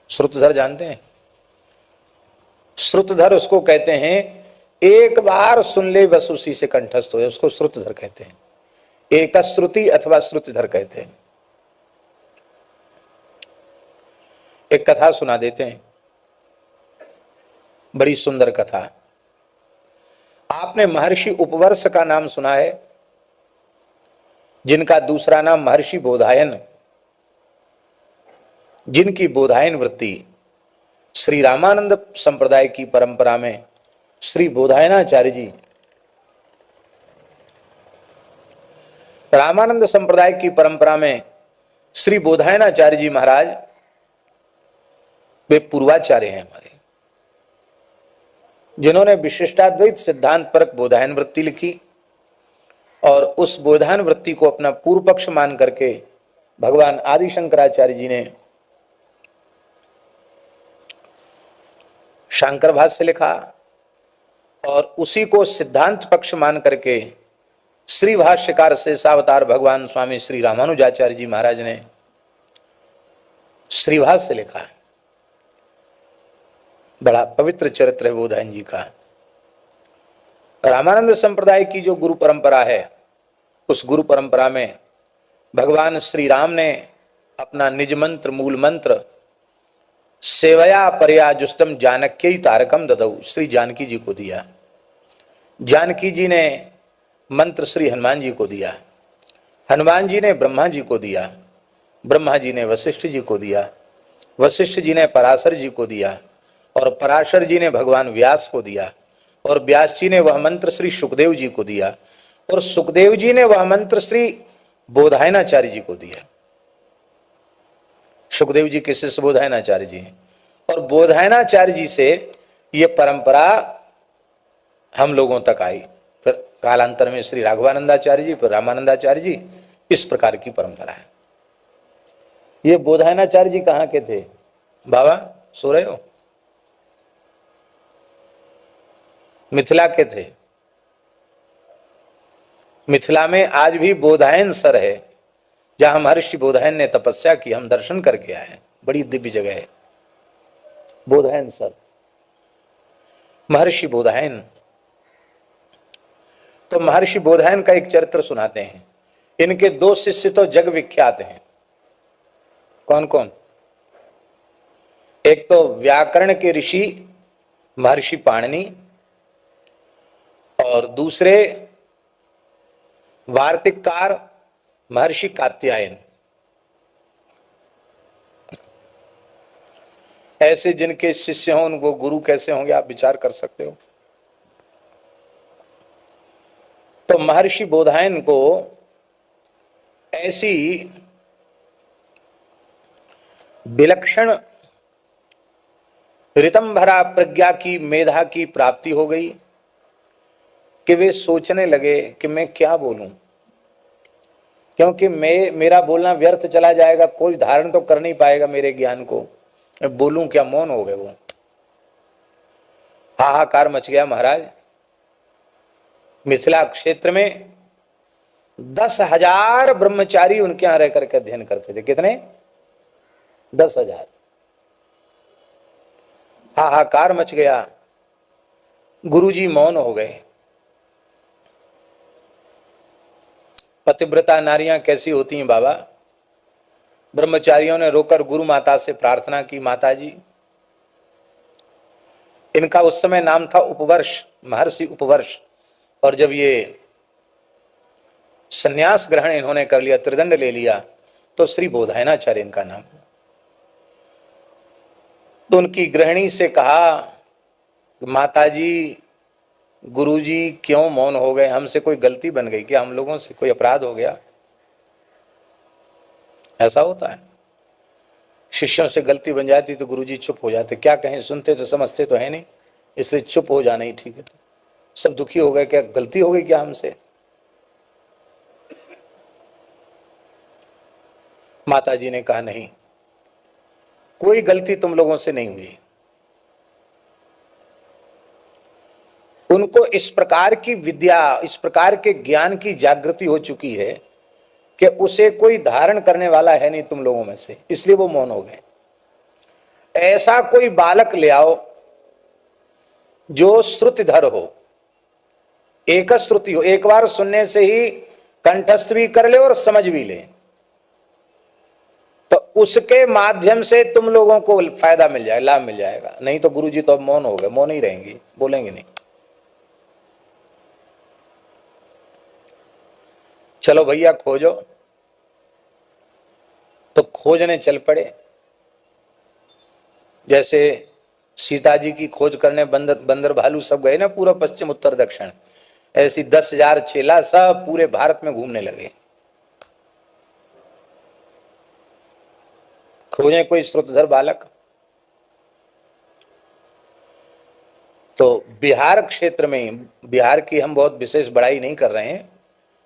श्रुतधर जानते हैं? श्रुतधर उसको कहते हैं, एक बार सुन ले बस उसी से कंठस्थ हो जाए, उसको श्रुतधर कहते हैं। एक श्रुति अथवा श्रुतिधर कहते हैं। एक कथा सुना देते हैं, बड़ी सुंदर कथा। आपने महर्षि उपवर्ष का नाम सुना है, जिनका दूसरा नाम महर्षि बोधायन, जिनकी बोधायन वृत्ति श्री रामानंद संप्रदाय की परंपरा में श्री बोधायनाचार्य जी, रामानंद संप्रदाय की परंपरा में श्री बोधायनाचार्य जी महाराज वे पूर्वाचार्य हैं हमारे, जिन्होंने विशिष्टाद्वैत सिद्धांत परक बोधायन वृत्ति लिखी और उस बोधायन वृत्ति को अपना पूर्व पक्ष मान करके भगवान आदि शंकराचार्य जी ने शंकर भाष्य लिखा और उसी को सिद्धांत पक्ष मान करके श्री भाष्यकार शेषावतार भगवान स्वामी श्री रामानुजाचार्य जी महाराज ने श्रीभाष्य लिखा है। बड़ा पवित्र चरित्र है बोधायन जी का। रामानंद संप्रदाय की जो गुरु परंपरा है, उस गुरु परंपरा में भगवान श्री राम ने अपना निज मंत्र, मूल मंत्र सेवया परया जुष्टम जानक्यै तारकम ददौ श्री जानकी जी को दिया। जानकी जी ने मंत्र श्री हनुमान जी को दिया, हनुमान जी ने ब्रह्मा जी को दिया, ब्रह्मा जी ने वशिष्ठ जी को दिया, वशिष्ठ जी ने पराशर जी को दिया और पराशर जी ने भगवान व्यास को दिया और व्यास जी ने वह मंत्र श्री सुखदेव जी को दिया और सुखदेव जी ने वह मंत्र श्री बोधायनाचार्य जी को दिया। सुखदेव जी के शिष्य बोधायनाचार्य जी हैं और बोधायनाचार्य जी से ये परंपरा हम लोगों तक आई। फिर कालांतर में श्री राघवानंदाचार्य जी, फिर रामानंदाचार्य जी, इस प्रकार की परंपरा है। ये बोधायनाचार्य जी कहाँ के थे? बाबा सो रहे हो? मिथिला के थे। मिथिला में आज भी बोधायन सर है, जहां महर्षि बोधायन ने तपस्या की, हम दर्शन करके आए हैं। बड़ी दिव्य जगह है बोधायन सर, महर्षि बोधायन। तो महर्षि बोधायन का एक चरित्र सुनाते हैं। इनके दो शिष्य तो जग विख्यात हैं। कौन कौन? एक तो व्याकरण के ऋषि महर्षि पाणिनि और दूसरे वार्तिककार महर्षि कात्यायन। ऐसे जिनके शिष्य हों वो गुरु कैसे होंगे, आप विचार कर सकते हो। तो महर्षि बोधायन को ऐसी विलक्षण ऋतंभरा प्रज्ञा की, मेधा की प्राप्ति हो गई कि वे सोचने लगे कि मैं क्या बोलूं, क्योंकि मेरा बोलना व्यर्थ चला जाएगा, कोई धारण तो कर नहीं पाएगा मेरे ज्ञान को, मैं बोलूं क्या। मौन हो गए वो। हाहाकार मच गया महाराज। मिथिला क्षेत्र में 10,000 ब्रह्मचारी उनके यहां रह करके अध्ययन करते थे। कितने? 10,000। हाहाकार मच गया। गुरुजी मौन हो गए। पतिव्रता नारियां कैसी होती हैं बाबा? ब्रह्मचारियों ने रोकर गुरु माता से प्रार्थना की, माता जी, इनका उस समय नाम था उपवर्ष, महर्षि उपवर्ष, और जब ये संन्यास ग्रहण इन्होंने कर लिया, त्रिदंड ले लिया, तो श्री बोधायनाचार्य इनका नाम। तो उनकी गृहिणी से कहा, माता जी, गुरुजी क्यों मौन हो गए? हमसे कोई गलती बन गई क्या? हम लोगों से कोई अपराध हो गया? ऐसा होता है, शिष्यों से गलती बन जाती तो गुरुजी चुप हो जाते। क्या कहें, सुनते तो समझते तो है नहीं, इसलिए चुप हो जाना ही ठीक है। तो सब दुखी हो गए, क्या गलती हो गई क्या हमसे? माता जी ने कहा, नहीं, कोई गलती तुम लोगों से नहीं हुई। उनको इस प्रकार की विद्या, इस प्रकार के ज्ञान की जागृति हो चुकी है कि उसे कोई धारण करने वाला है नहीं तुम लोगों में से, इसलिए वो मौन हो गए। ऐसा कोई बालक ले आओ जो श्रुतिधर हो, एक श्रुति हो, एक बार सुनने से ही कंठस्थ भी कर ले और समझ भी ले, तो उसके माध्यम से तुम लोगों को फायदा मिल जाए, लाभ मिल जाएगा। नहीं तो गुरुजी तो अब मौन हो गए, मौन ही रहेंगी, बोलेंगे नहीं। चलो भैया खोजो, तो खोजने चल पड़े। जैसे सीता जी की खोज करने बंदर भालू सब गए ना, पूरा पश्चिम उत्तर दक्षिण, ऐसी 10,000 चेला सब पूरे भारत में घूमने लगे, खोजे कोई श्रुतधर बालक। तो बिहार क्षेत्र में, बिहार की हम बहुत विशेष बड़ाई नहीं कर रहे हैं,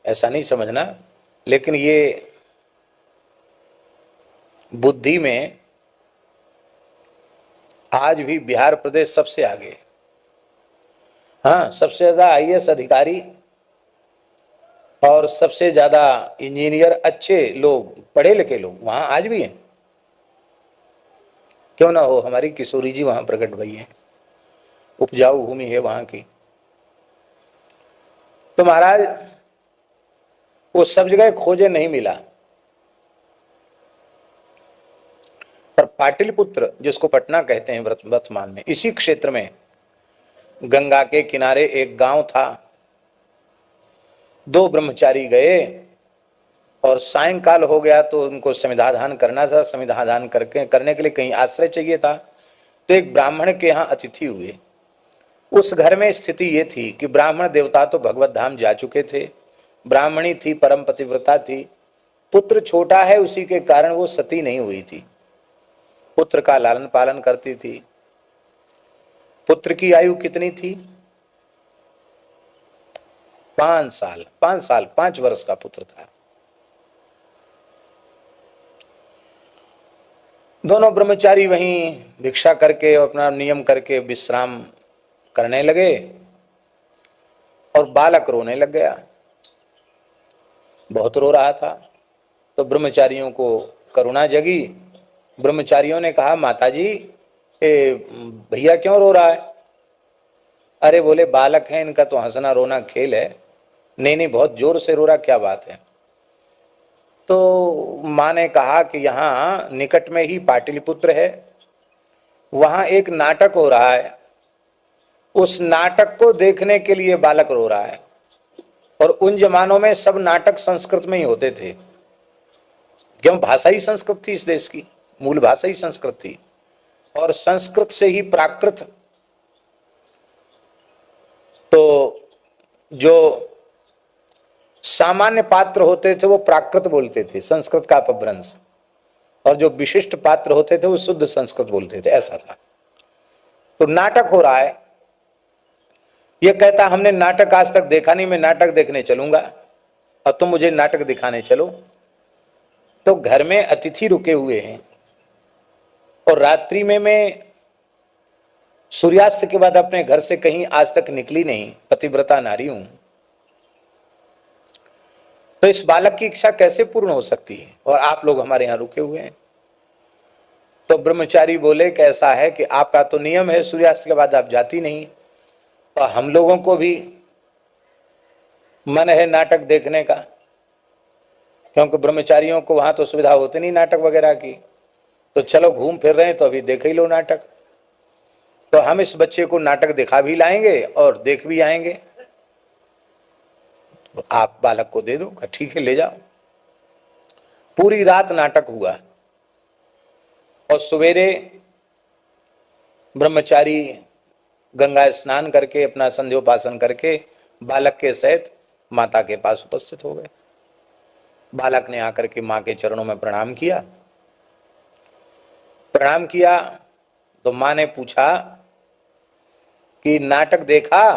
ऐसा नहीं समझना, लेकिन ये बुद्धि में आज भी बिहार प्रदेश सबसे आगे। हाँ, सबसे ज्यादा आईएएस अधिकारी और सबसे ज्यादा इंजीनियर, अच्छे लोग, पढ़े लिखे लोग वहां आज भी हैं। क्यों ना हो, हमारी किशोरी जी वहां प्रकट भई हैं, उपजाऊ भूमि है वहां की। तो महाराज वो सब जगह खोजे, नहीं मिला, पर पाटलिपुत्र जिसको पटना कहते हैं वर्तमान में, इसी क्षेत्र में गंगा के किनारे एक गांव था। 2 ब्रह्मचारी गए और सायंकाल हो गया तो उनको संविधान करना था। संविधान करने के लिए कहीं आश्रय चाहिए था, तो एक ब्राह्मण के यहाँ अतिथि हुए। उस घर में स्थिति ये थी कि ब्राह्मण देवता तो भगवत धाम जा चुके थे, ब्राह्मणी थी, परम पतिव्रता थी, पुत्र छोटा है, उसी के कारण वो सती नहीं हुई थी, पुत्र का लालन पालन करती थी। पुत्र की आयु कितनी थी? 5 साल, 5 वर्ष का पुत्र था। दोनों ब्रह्मचारी वहीं भिक्षा करके अपना नियम करके विश्राम करने लगे और बालक रोने लग गया, बहुत रो रहा था। तो ब्रह्मचारियों को करुणा जगी। ब्रह्मचारियों ने कहा, माताजी भैया क्यों रो रहा है? अरे बोले, बालक है, इनका तो हंसना रोना खेल है। नहीं, बहुत जोर से रो रहा, क्या बात है? तो माँ ने कहा कि यहाँ निकट में ही पाटलिपुत्र है, वहां एक नाटक हो रहा है, उस नाटक को देखने के लिए बालक रो रहा है। और उन जमानों में सब नाटक संस्कृत में ही होते थे, क्यों? भाषा ही संस्कृत थी, इस देश की मूल भाषा ही संस्कृत थी, और संस्कृत से ही प्राकृत। तो जो सामान्य पात्र होते थे वो प्राकृत बोलते थे, संस्कृत का अपभ्रंश, और जो विशिष्ट पात्र होते थे वो शुद्ध संस्कृत बोलते थे, ऐसा था। तो नाटक हो रहा है, ये कहता हमने नाटक आज तक देखा नहीं, मैं नाटक देखने चलूंगा, अब तुम मुझे नाटक दिखाने चलो। तो घर में अतिथि रुके हुए हैं और रात्रि में मैं सूर्यास्त के बाद अपने घर से कहीं आज तक निकली नहीं, पतिव्रता नारी हूं, तो इस बालक की इच्छा कैसे पूर्ण हो सकती है, और आप लोग हमारे यहां रुके हुए हैं। तो ब्रह्मचारी बोले, कैसा है कि आपका तो नियम है सूर्यास्त के बाद आप जाती नहीं, और हम लोगों को भी मन है नाटक देखने का, क्योंकि ब्रह्मचारियों को वहां तो सुविधा होती नहीं नाटक वगैरह की, तो चलो घूम फिर रहे हैं तो अभी देख ही लो नाटक, तो हम इस बच्चे को नाटक दिखा भी लाएंगे और देख भी आएंगे, तो आप बालक को दे दो। ठीक है, ले जाओ। पूरी रात नाटक हुआ और सवेरे ब्रह्मचारी गंगा स्नान करके अपना संध्योपासन करके बालक के सहित माता के पास उपस्थित हो गए। बालक ने आकर के मां के चरणों में प्रणाम किया। तो मां ने पूछा कि नाटक देखा?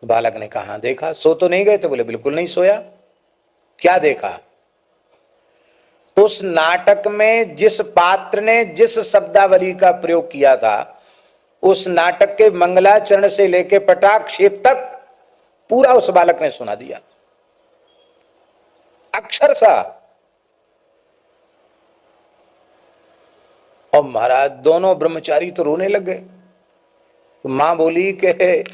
तो बालक ने कहा, देखा। सो तो नहीं गए थे? बोले, बिल्कुल नहीं सोया। क्या देखा? उस नाटक में जिस पात्र ने जिस शब्दावली का प्रयोग किया था, उस नाटक के मंगलाचरण से लेके पटाक्षेप तक पूरा उस बालक ने सुना दिया, अक्षरशः। और महाराज दोनों ब्रह्मचारी तो रोने लग गए। तो माँ बोली कि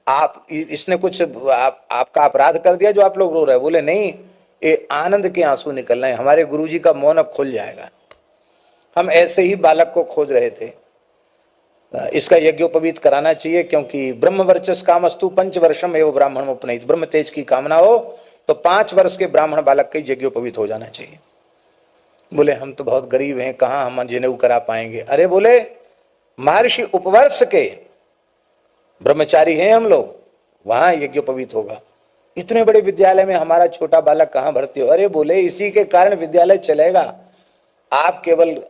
आप इसने कुछ आपका अपराध कर दिया जो आप लोग रो रहे हैं? बोले नहीं, ये आनंद के आंसू निकल रहे हैं, हमारे गुरुजी का मौन अब खुल जाएगा। हम ऐसे ही बालक को खोज रहे थे, इसका यज्ञोपवीत कराना चाहिए, क्योंकि ब्रह्म वर्चस कामस्तु 5 वर्षम एवं ब्राह्मण उपनीत, ब्रह्म तेज की कामना हो तो 5 वर्ष के ब्राह्मण बालक का यज्ञोपवीत हो जाना चाहिए। बोले हम तो बहुत गरीब हैं, कहाँ हम जनेऊ करा पाएंगे? अरे बोले महर्षि उपवर्ष के ब्रह्मचारी हैं हम लोग, वहां यज्ञोपवीत होगा। इतने बड़े विद्यालय में हमारा छोटा बालक कहाँ भर्ती हो? अरे बोले इसी के कारण विद्यालय चलेगा, आप केवल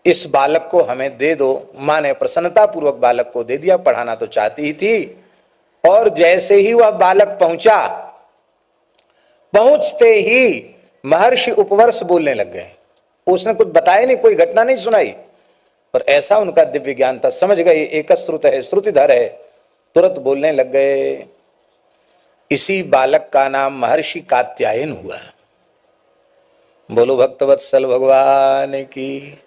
इस बालक को हमें दे दो। माँ ने प्रसन्नता पूर्वक बालक को दे दिया, पढ़ाना तो चाहती ही थी। और जैसे ही वह बालक पहुंचा, पहुंचते ही महर्षि उपवर्ष बोलने लग गए। उसने कुछ बताया नहीं, कोई घटना नहीं सुनाई, पर ऐसा उनका दिव्य ज्ञान था, समझ गए एक श्रुत है, श्रुतिधर है, तुरंत बोलने लग गए। इसी बालक का नाम महर्षि कात्यायन हुआ। बोलो भक्तवत्सल भगवान की।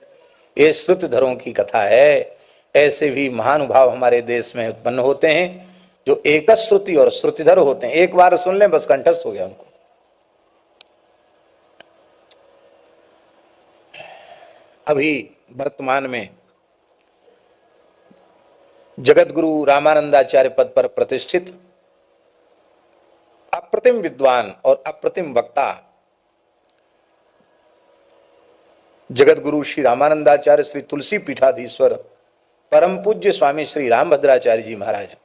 ये श्रुतिधरों की कथा है। ऐसे भी महानुभाव हमारे देश में उत्पन्न होते हैं जो एक श्रुति और श्रुतिधर होते हैं। एक बार सुन लें बस कंठस्थ हो गया उनको। अभी वर्तमान में जगत गुरु रामानंदाचार्य पद पर प्रतिष्ठित अप्रतिम विद्वान और अप्रतिम वक्ता जगत गुरु श्री रामानंदाचार्य श्री तुलसी पीठाधीश्वर परम पूज्य स्वामी श्री रामभद्राचार्य जी महाराज,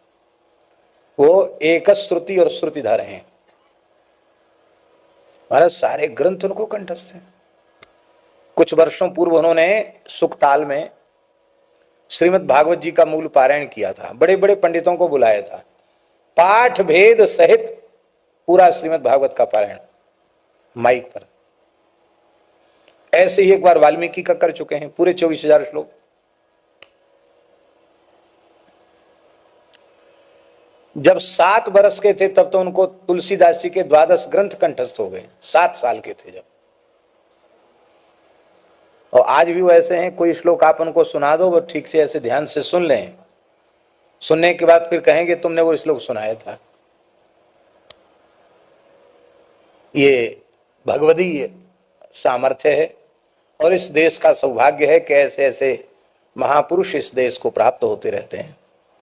वो एक श्रुति और श्रुतिधर हैं। महाराज सारे ग्रंथ उनको कंठस्थ हैं। कुछ वर्षों पूर्व उन्होंने सुखताल में श्रीमद् भागवत जी का मूल पारायण किया था, बड़े बड़े पंडितों को बुलाया था, पाठ भेद सहित पूरा श्रीमद् भागवत का पारायण माइक पर। ऐसे ही एक बार वाल्मीकि का कर चुके हैं, पूरे 24,000 श्लोक। जब 7 वर्ष के थे तब तो उनको तुलसीदास जी के 12 ग्रंथ कंठस्थ हो गए, 7 साल के थे जब। और आज भी वो ऐसे हैं, कोई श्लोक आप उनको सुना दो, वो ठीक से ऐसे ध्यान से सुन लें, सुनने के बाद फिर कहेंगे तुमने वो श्लोक सुनाया था। ये भगवदीय सामर्थ्य है और इस देश का सौभाग्य है कि ऐसे ऐसे महापुरुष इस देश को प्राप्त होते रहते हैं।